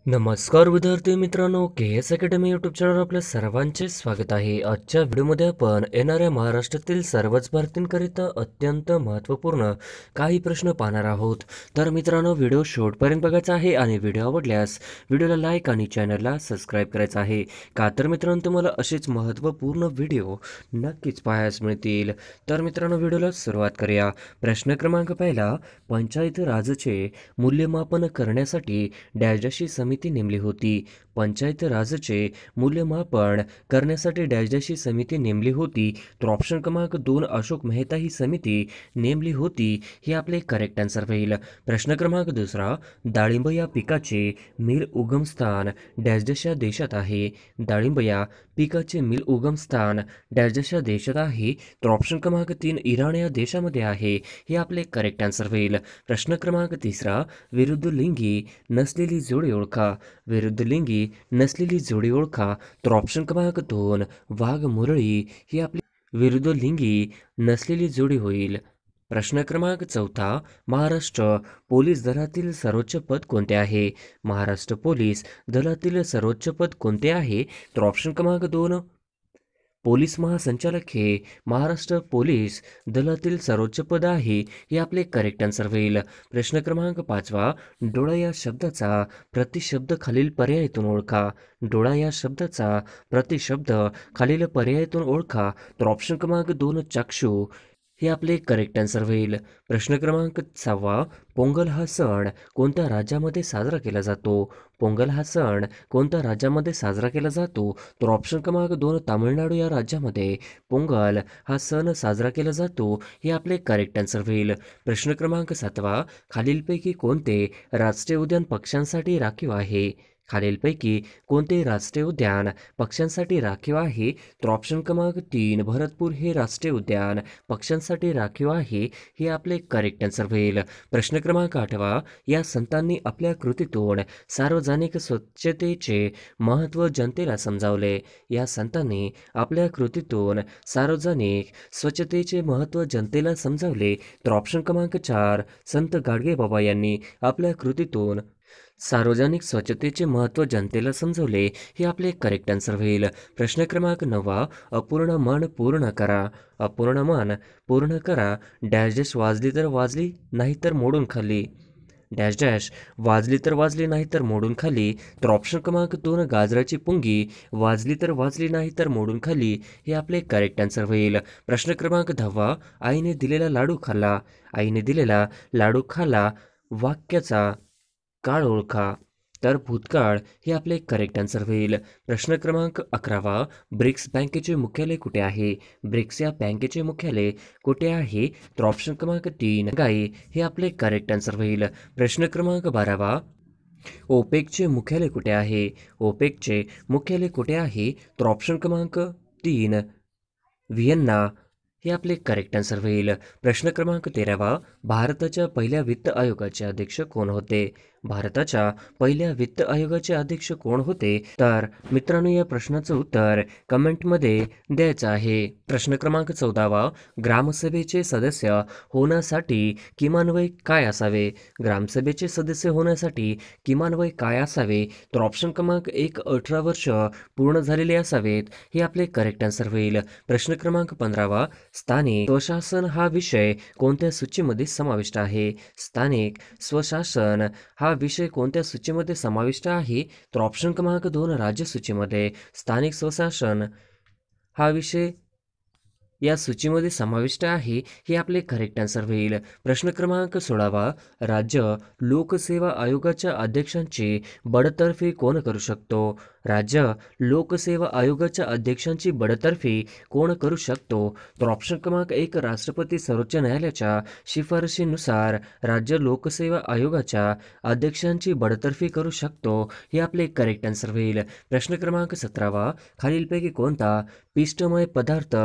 नमस्कार विद्यार्थी मित्रांनो, के एस अकॅडमी यूट्यूब चॅनलवर आपल्या सर्वांचे स्वागत आहे. आजच्या व्हिडिओमध्ये आपण येणाऱ्या महाराष्ट्रातील सर्वच भरतींकरिता अत्यंत महत्त्वपूर्ण काही प्रश्न पाहणार आहोत. तर मित्रांनो, व्हिडिओ शेवटपर्यंत बघायचा आहे आणि व्हिडिओ आवडल्यास व्हिडिओला लाईक आणि चॅनलला सबस्क्राईब करायचं आहे. का तर मित्रांनो, तुम्हाला असेच महत्त्वपूर्ण व्हिडिओ नक्कीच पाहायला मिळतील. तर मित्रांनो, व्हिडिओला सुरुवात करूया. प्रश्न क्रमांक पहिला, पंचायत राजचे मूल्यमापन करण्यासाठी डॅश अशी समिती नेमली होती. पंचायत राजचे मूल्यमापन करण्यासाठी डॅश अशी समिती नेमली होती. तर ऑप्शन क्रमांक 2 अशोक मेहता ही समिती नेमली होती. हे आपले करेक्ट आन्सर होईल. प्रश्न क्रमांक दुसरा, डाळिंब या पिकाचे मिल उगमस्थान डॅश या देशात आहे. डाळिंब या पिकाचे मिल उगमस्थान डॅश या देशात आहे. तर ऑप्शन क्रमांक 3 इराण या देशामध्ये आहे. हे आपले करेक्ट आन्सर होईल. प्रश्न क्रमांक तिसरा, विरुद्ध लिंगी नसलेली जोडी ओळखा. विरुद्ध लिंगी नसलेली जोडी ओळखा. तर ऑप्शन क्रमांक 2 वाघ मुरळी ही आपली विरुद्ध लिंगी नसलेली जोडी होईल. प्रश्न क्रमांक चौथा, महाराष्ट्र पोलीस दलातील सर्वोच्च पद कोणते आहे. महाराष्ट्र पोलीस दलातील सर्वोच्च पद कोणते आहे. तर ऑप्शन क्रमांक 2 पोलीस महासंचालक हे महाराष्ट्र पोलीस दलातील सर्वोच्च पद आहे. हे आपले करेक्ट आन्सर होईल. प्रश्न क्रमांक पाचवा, डोळा या शब्दाचा प्रतिशब्द खालील पर्यायातून ओळखा. डोळा या शब्दाचा प्रतिशब्द खालील पर्यायातून ओळखा. तर ऑप्शन क्रमांक 2 चक्षू हे आपले करेक्ट आन्सर होईल. प्रश्न क्रमांक 6, पोंगल हा सण कोणत्या राज्यामध्ये साजरा केला जातो. पोंगल हा सण कोणत्या राज्यामध्ये साजरा केला जातो. तर ऑप्शन क्रमांक 2 तामिळनाडू या राज्यामध्ये पोंगल हा सण साजरा केला जातो. हे आपले करेक्ट आन्सर होईल. प्रश्न क्रमांक 7, खालीलपैकी कोणते राष्ट्रीय उद्यान पक्ष्यांसाठी राखीव आहे. खालीलपैकी कोणते राष्ट्रीय उद्यान पक्ष्यांसाठी राखीव आहे. तर ऑप्शन क्रमांक 3 भरतपूर हे राष्ट्रीय उद्यान पक्ष्यांसाठी राखीव आहे. हे आपले करेक्ट आन्सर होईल. प्रश्न क्रमांक 8, या संतांनी आपल्या कृतीतून सार्वजनिक स्वच्छतेचे महत्त्व जनतेला समजावले. या संतांनी आपल्या कृतीतून सार्वजनिक स्वच्छतेचे महत्त्व जनतेला समजावले. तर ऑप्शन क्रमांक 4 संत गाडगेबाबा यांनी आपल्या कृतीतून सार्वजनिक स्वच्छतेचे महत्त्व जनतेला समजवले. हे आपले करेक्ट आन्सर होईल. प्रश्न क्रमांक 9, अपूर्ण मन पूर्ण करा. अपूर्ण मन पूर्ण करा. डॅश डॅश वाजली तर वाजली नाही तर मोडून खाली. डॅश डॅश वाजली तर वाजली नाही तर मोडून खाली. तर ऑप्शन क्रमांक 2 गाजराची पुंगी वाजली तर वाजली नाही तर मोडून खाली. हे आपले करेक्ट आन्सर होईल. प्रश्न क्रमांक 10, आईने दिलेला लाडू खाल्ला. आईने दिलेला लाडू खाल्ला वाक्याचा काळ ओळखा. तर भूतकाळ हे आपले करेक्ट आन्सर होईल. प्रश्न क्रमांक 11, ब्रिक्स बँकेचे मुख्यालय कुठे आहे. ब्रिक्स या बँकेचे मुख्यालय कुठे आहे. तर ऑप्शन क्रमांक 3 गाई हे आपले करेक्ट आन्सर होईल. प्रश्न क्रमांक 12, ओपेकचे मुख्यालय कुठे आहे. ओपेकचे मुख्यालय कुठे आहे. तर ऑप्शन क्रमांक 3 व्हिएन्ना हे आपले करेक्ट आन्सर होईल. प्रश्न क्रमांक 13, भारताच्या पहिल्या वित्त आयोगाचे अध्यक्ष कोण होते. भारताच्या पहिल्या वित्त आयोगाचे अध्यक्ष कोण होते. तर मित्रांनो, या प्रश्नाचं उत्तर कमेंटमध्ये द्यायचं आहे. प्रश्न क्रमांक 14, ग्रामसभेचे सदस्य होण्यासाठी किमान वय काय असावे. ग्रामसभेचे सदस्य होण्यासाठी किमान वय काय असावे. तर ऑप्शन क्रमांक 1 18 वर्ष पूर्ण झालेले असावेत. हे आपले करेक्ट आन्सर होईल. प्रश्न क्रमांक 15, स्थानिक स्वशासन हा विषय कोणत्या सूचीमध्ये समाविष्ट आहे. स्थानिक स्वशासन हा विषय कोणत्या सूचीमध्ये समाविष्ट आहे. तर ऑप्शन क्रमांक 2 राज्य सूचीमध्ये स्थानिक स्वशासन हा विषय या सूचीमध्ये समाविष्ट आहे. हे आपले करेक्ट आन्सर होईल. प्रश्न क्रमांक 16, राज्य लोकसेवा आयोगाच्या अध्यक्षांची बडतर्फी कोण करू शकतो. राज्य लोकसेवा आयोगाच्या अध्यक्षांची बडतर्फी कोण करू शकतो. तर ऑप्शन क्रमांक 1 राष्ट्रपती सर्वोच्च न्यायालयाच्या शिफारशीनुसार राज्य लोकसेवा आयोगाच्या अध्यक्षांची बडतर्फी करू शकतो. हे आपले करेक्ट आन्सर होईल. प्रश्न क्रमांक 17, खालीलपैकी कोणता पिष्टमय पदार्थ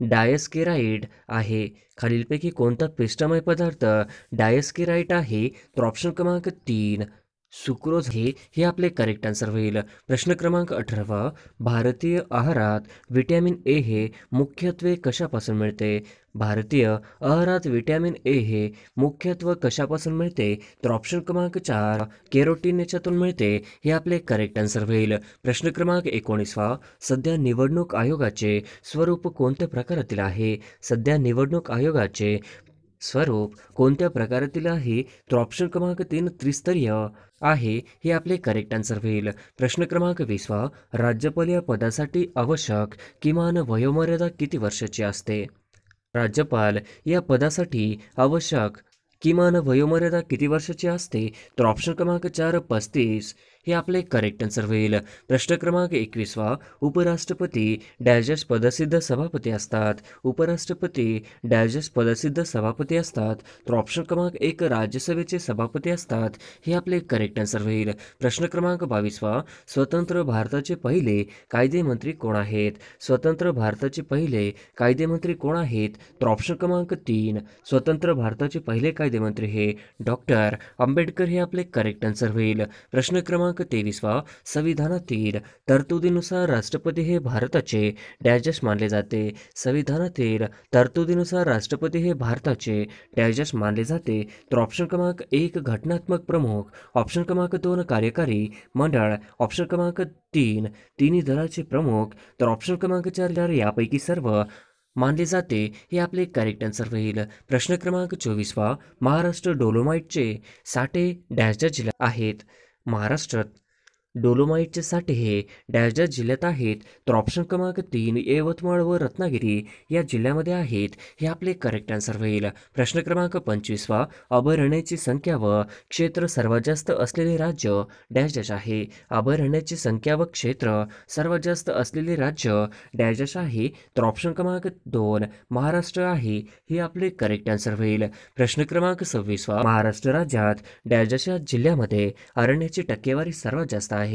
डायस्केराइड आहे. खालीलपैकी कोणता पिष्टमय पदार्थ डायस्केराइड आहे. तर ऑप्शन क्रमांक 3 सुक्रोज हे आपले करेक्ट आन्सर होईल. प्रश्न क्रमांक 18. भारतीय आहारात विटॅमिन ए हे मुख्यत्वे कशापासून मिळते? भारतीय आहारात विटॅमिन ए हे मुख्यत्वे कशापासून मिळते? तर ऑप्शन क्रमांक 4 केरोटीन याच्यातून मिळते. हे आपले करेक्ट आन्सर होईल. प्रश्न क्रमांक 19. सध्या निवडणूक आयोगाचे स्वरूप कोणत्या प्रकारातील आहे? सध्या निवडणूक आयोगाचे स्वरूप कोणत्या प्रकारातील आहे? तर ऑप्शन क्रमांक 3 त्रिस्तरीय आहे. हे आपले करेक्ट आन्सर होईल. प्रश्न क्रमांक 20. राज्यपाल या पदासाठी आवश्यक किमान वयोमर्यादा किती वर्षाची असते? राज्यपाल या पदासाठी आवश्यक किमान वयोमर्यादा किती वर्षाची असते? तर ऑप्शन क्रमांक 4 35. हे आपले करेक्ट आन्सर होईल. प्रश्न क्रमांक 21. उपराष्ट्रपती डॅशडॅश पदसिद्ध सभापती असतात. उपराष्ट्रपती डॅशडॅश पदसिद्ध सभापती असतात. तर ऑप्शन क्रमांक 1 राज्यसभेचे सभापती असतात. हे आपले करेक्ट आन्सर होईल. प्रश्न क्रमांक 22. स्वतंत्र भारताचे पहिले कायदेमंत्री कोण आहेत? स्वतंत्र भारताचे पहिले कायदेमंत्री कोण आहेत? तर ऑप्शन क्रमांक 3 स्वतंत्र भारताचे पहिले कायदेमंत्री हे डॉक्टर आंबेडकर हे आपले करेक्ट आन्सर होईल. प्रश्न क्रमांक 23. संविधानातील तरतुदीनुसार राष्ट्रपती हे भारताचे डॅशडॅश मानले जाते. संविधानातील तरतुदीनुसार राष्ट्रपती हे भारताचे डॅशडॅश मानले जाते. तर ऑप्शन क्रमांक 1 घटनात्मक प्रमुख, ऑप्शन क्रमांक 2 कार्यकारी मंडळ, ऑप्शन क्रमांक 3 तिन्ही दलाचे प्रमुख, तर ऑप्शन क्रमांक 4 यापैकी सर्व मानले जाते. हे आपले करेक्ट आन्सर होईल. प्रश्न क्रमांक 24. महाराष्ट्र डोलोमाइटचे साठे डॅशडॅश जिल्ह्यात आहेत. महाराष्ट्रात डोलोमाइटचे साठे हे डॅशडॅश जिल्ह्यात आहेत. तर ऑप्शन क्रमांक 3 यवतमाळ व रत्नागिरी या जिल्ह्यामध्ये आहेत. हे आपले करेक्ट आन्सर होईल. प्रश्न क्रमांक 25. अभयारण्याची संख्या व क्षेत्र सर्वात जास्त असलेले राज्य डॅशडॅश आहे. अभयारण्याची संख्या व क्षेत्र सर्वात जास्त असलेले राज्य डॅशडॅश आहे. तर ऑप्शन क्रमांक 2 महाराष्ट्र आहे. हे आपले करेक्ट आन्सर होईल. प्रश्न क्रमांक 26. महाराष्ट्र राज्यात डॅशडॅश या जिल्ह्यामध्ये अरण्याची टक्केवारी सर्वात जास्त आहे.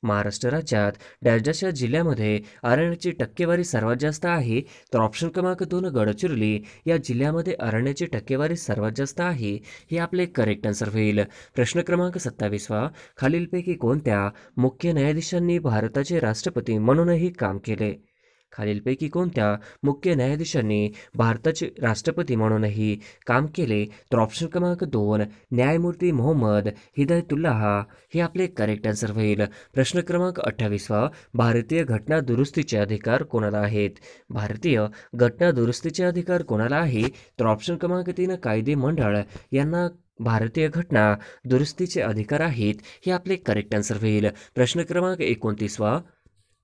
महाराष्ट्र राज्यात डॅशडॅश या जिल्ह्यामध्ये अरण्याची टक्केवारी सर्वात जास्त आहे. तर ऑप्शन क्रमांक 2 गडचिरोली या जिल्ह्यामध्ये अरण्याची टक्केवारी सर्वात जास्त आहे. हे आपले करेक्ट आन्सर होईल. प्रश्न क्रमांक 27. खालीलपैकी कोणत्या मुख्य न्यायाधीशांनी भारताचे राष्ट्रपती म्हणूनही काम केले? खालीलपैकी कोणत्या मुख्य न्यायाधीशांनी भारताचे राष्ट्रपती म्हणूनही काम केले? तर ऑप्शन क्रमांक 2 न्यायमूर्ती मोहम्मद हिदायतुल्लाह हे आपले करेक्ट आन्सर होईल. प्रश्न क्रमांक 28. भारतीय घटना दुरुस्तीचे अधिकार कोणाला आहेत? भारतीय घटना दुरुस्तीचे अधिकार कोणाला आहे? तर ऑप्शन क्रमांक 3 कायदे मंडळ यांना भारतीय घटना दुरुस्तीचे अधिकार आहेत. हे आपले करेक्ट आन्सर होईल. प्रश्न क्रमांक 29.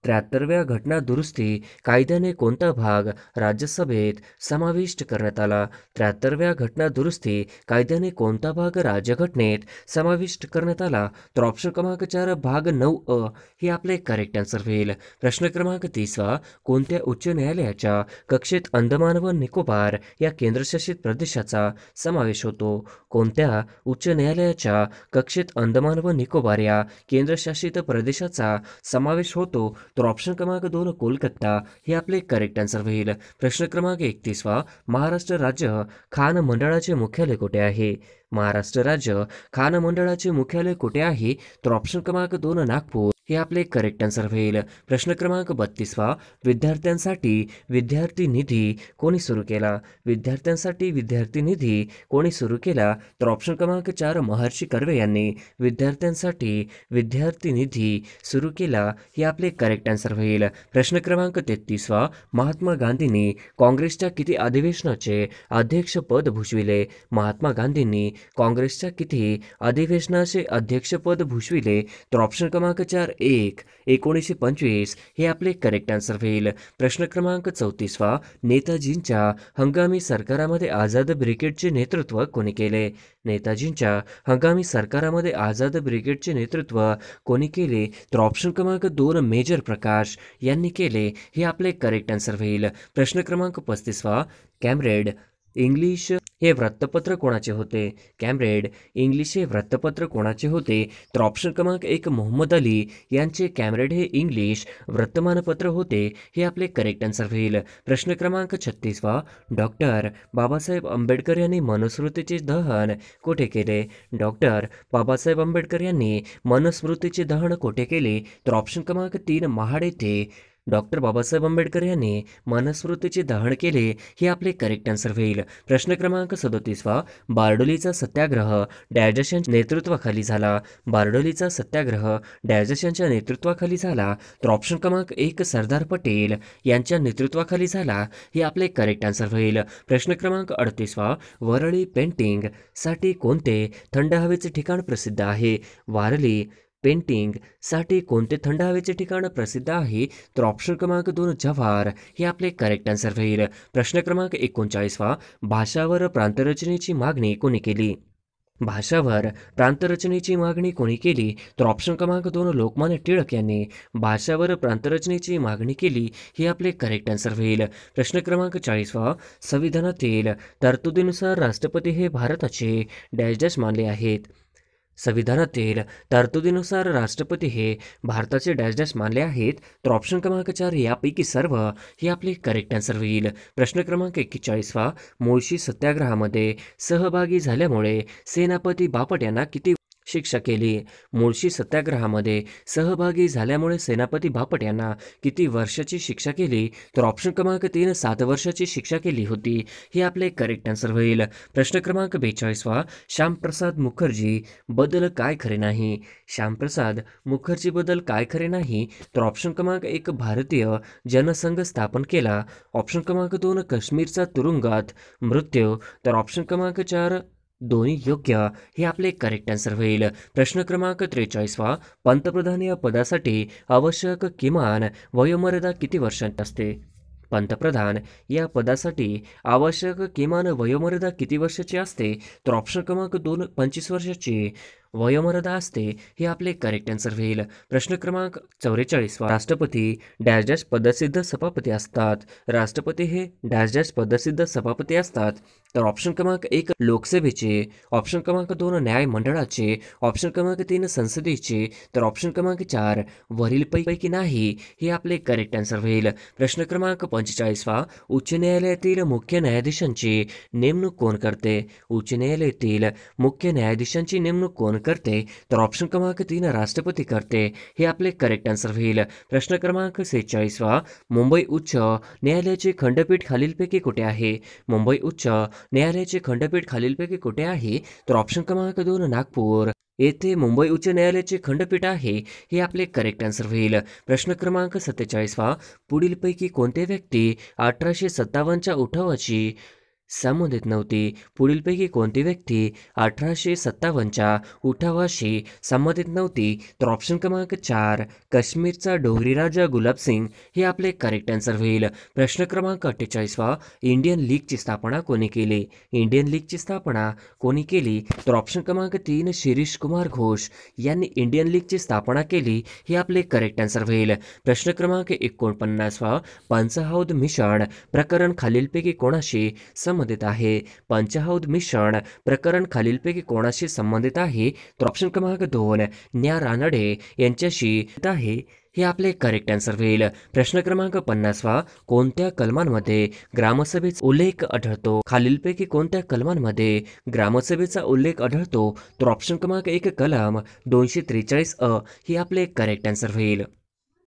73व्या घटना दुरुस्ती कायद्याने कोणता भाग राज्यसभेत समाविष्ट करण्यात आला? 73व्या घटना दुरुस्ती कायद्याने कोणता भाग राज्यघटनेत समाविष्ट करण्यात आला? तर ऑप्शन क्रमांक 4 भाग 9 हे आपले करेक्ट आन्सर होईल. प्रश्न क्रमांक 30. कोणत्या उच्च न्यायालयाच्या कक्षेत अंदमान व निकोबार या केंद्रशासित प्रदेशाचा समावेश होतो? कोणत्या उच्च न्यायालयाच्या कक्षेत अंदमान व निकोबार या केंद्रशासित प्रदेशाचा समावेश होतो? तर ऑप्शन क्रमांक 2 कोलकाता हे आपले करेक्ट आन्सर होईल. प्रश्न क्रमांक 31. महाराष्ट्र राज्य खान मंडळाचे मुख्यालय कुठे आहे? महाराष्ट्र राज्य खान मंडळाचे मुख्यालय कुठे आहे? तर ऑप्शन क्रमांक 2 नागपूर हे आपले करेक्ट आन्सर होईल. प्रश्न क्रमांक 32. विद्यार्थ्यांसाठी विद्यार्थी निधी कोणी सुरू केला? विद्यार्थ्यांसाठी विद्यार्थी निधी कोणी सुरू केला? तर ऑप्शन क्रमांक 4 महर्षी कर्वे यांनी विद्यार्थ्यांसाठी विद्यार्थी निधी सुरू केला. हे आपले करेक्ट आन्सर होईल. प्रश्न क्रमांक 33. महात्मा गांधींनी काँग्रेसच्या किती अधिवेशनाचे अध्यक्षपद भूषविले? महात्मा गांधींनी काँग्रेसच्या किती अधिवेशनाचे अध्यक्षपद भूषविले? तर ऑप्शन क्रमांक 4 1 1925 हे आपले करेक्ट आन्सर होईल. प्रश्न क्रमांक 34. नेताजींच्या हंगामी सरकारामध्ये आझाद ब्रिगेडचे नेतृत्व कोणी केले? नेताजींच्या हंगामी सरकारामध्ये आझाद ब्रिगेडचे नेतृत्व कोणी केले? तर ऑप्शन क्रमांक 2 मेजर प्रकाश यांनी केले. हे आपले करेक्ट आन्सर होईल. प्रश्न क्रमांक 35. कॅम्रेड इंग्लिश हे वृत्तपत्र कोणाचे होते? कॅम्ब्रेड. इंग्लिश हे वृत्तपत्र कोणाचे होते? तर ऑप्शन क्रमांक 1 मोहम्मद अली यांचे कॅम्ब्रेड हे इंग्लिश वर्तमानपत्र होते. हे आपले करेक्ट आन्सर होईल. प्रश्न क्रमांक 36 डॉक्टर बाबासाहेब आंबेडकर यांनी मनुस्मृतीचे दहन कोठे केले? डॉक्टर बाबासाहेब आंबेडकर यांनी मनुस्मृतीचे दहन कोठे केले? तर ऑप्शन क्रमांक 3 महाड येथे डॉक्टर बाबासाहेब आंबेडकर यांनी मनुस्मृतीचे दहन केले. हे आपले करेक्ट आन्सर होईल. प्रश्न क्रमांक 37 बारडोलीचा सत्याग्रह डॅश यांच्या नेतृत्वाखाली झाला. बारडोलीचा सत्याग्रह डॅश यांच्या नेतृत्वाखाली झाला. तर ऑप्शन क्रमांक 1 सरदार पटेल यांच्या नेतृत्वाखाली झाला. हे आपले करेक्ट आन्सर होईल. प्रश्न क्रमांक 38 वरळी पेंटिंग साठी कोणते थंड हवेचे ठिकाण प्रसिद्ध आहे? वारली पेंटिंग साठी कोणते थंड हवेचे ठिकाण प्रसिद्ध आहे? तर ऑप्शन क्रमांक 2 जव्हार. हे आपले करेक्ट आन्सर होईल. प्रश्न क्रमांक 39 भाषावर प्रांतरचनेची मागणी कोणी केली? भाषावर प्रांतरचनेची मागणी कोणी केली? तर ऑप्शन क्रमांक 2 लोकमान्य टिळक यांनी भाषावर प्रांतरचनेची मागणी केली. हे आपले करेक्ट आन्सर होईल. प्रश्न क्रमांक 40 संविधानातील तरतुदीनुसार राष्ट्रपती हे भारताचे डॅश डॅश मानले आहेत. संविधानातील तरतुदीनुसार राष्ट्रपती हे भारताचे डॅश डॅश मानले आहेत. तर ऑप्शन क्रमांक 4 यापैकी सर्व. हे आपले करेक्ट आन्सर होईल. प्रश्न क्रमांक 41 मुळशी सत्याग्रहामध्ये सहभागी झाल्यामुळे सेनापती बापट यांना किती शिक्षा केली? मुळशी सत्याग्रहामध्ये सहभागी झाल्यामुळे सेनापती बापट यांना किती वर्षाची शिक्षा केली? तर ऑप्शन क्रमांक 3 7 वर्षाची शिक्षा केली होती. हे आपले करेक्ट आन्सर होईल. प्रश्न क्रमांक 42 श्यामप्रसाद मुखर्जी बद्दल काय खरे नाही? श्यामप्रसाद मुखर्जी बद्दल काय खरे नाही? तर ऑप्शन क्रमांक 1 भारतीय जनसंघ स्थापन केला. ऑप्शन क्रमांक 2 काश्मीरचा तुरुंगात मृत्यू. तर ऑप्शन क्रमांक 4 दोन्ही योग्य. हे आपले करेक्ट आन्सर होईल. प्रश्न क्रमांक 43 पंतप्रधान या पदासाठी आवश्यक किमान वयोमर्यादा किती वर्षांची असते? पंतप्रधान या पदासाठी आवश्यक किमान वयोमर्यादा किती वर्षाची असते? तर ऑप्शन क्रमांक 2 25 वर्षाची वयोमर्यादा असते. हे आपले करेक्ट आन्सर होईल. प्रश्न क्रमांक 44 राष्ट्रपती डॅश डॅश पदसिद्ध सभापती असतात. राष्ट्रपती हे डॅश डॅश पदसिद्ध सभापती असतात. तर ऑप्शन क्रमांक 1 लोकसभेचे, ऑप्शन क्रमांक 2 न्यायमंडळाचे, ऑप्शन क्रमांक 3 संसदेचे, तर ऑप्शन क्रमांक 4 वरील पैकी नाही. हे आपले करेक्ट आन्सर होईल. प्रश्न क्रमांक 45 उच्च न्यायालयातील मुख्य न्यायाधीशांची नेमणूक कोण करते? उच्च न्यायालयातील मुख्य न्यायाधीशांची नेमणूक कोण करते? तर ऑप्शन क्रमांक 3 राष्ट्रपती करते. हे आपले करेक्ट आन्सर होईल. प्रश्न क्रमांक 46 मुंबई उच्च न्यायालयाचे खंडपीठ खालीलपैकी कुठे आहे? मुंबई उच्च न्यायालयाचे खंडपीठ खालीलपैकी कुठे आहे? तर ऑप्शन क्रमांक 2 नागपूर येथे मुंबई उच्च न्यायालयाचे खंडपीठ आहे. हे आपले करेक्ट आन्सर होईल. प्रश्न क्रमांक 47 पुढीलपैकी कोणते व्यक्ती 1857च्या उठावाची संबंधित नव्हती? पुढीलपैकी कोणती व्यक्ती 1857च्या उठावाशी संबंधित नव्हती? तर ऑप्शन क्रमांक 4 काश्मीरचा डोंगरी राजा गुलाबसिंग. हे आपले करेक्ट आन्सर होईल. प्रश्न क्रमांक 48 इंडियन लीगची स्थापना कोणी केली? इंडियन लीगची स्थापना कोणी केली? तर ऑप्शन क्रमांक 3 शिरीष कुमार घोष यांनी इंडियन लीगची स्थापना केली. हे आपले करेक्ट आन्सर होईल. प्रश्न क्रमांक 49 पंचाहौद मिशन प्रकरण खालीलपैकी कोणाशी संबंधित आहे? पंचाहौद मिशन प्रकरण खालीलपैकी कोणाशी संबंधित आहे? तर ऑप्शन क्रमांक 2 न्या रानडे यांच्याशी आहे. हे आपले करेक्ट आन्सर होईल. प्रश्न क्रमांक 50 कोणत्या कलमांमध्ये ग्रामसभेचा उल्लेख आढळतो? खालीलपैकी कोणत्या कलमांमध्ये ग्रामसभेचा उल्लेख आढळतो? तर ऑप्शन क्रमांक 1 कलम 243 हे आपले करेक्ट आन्सर होईल.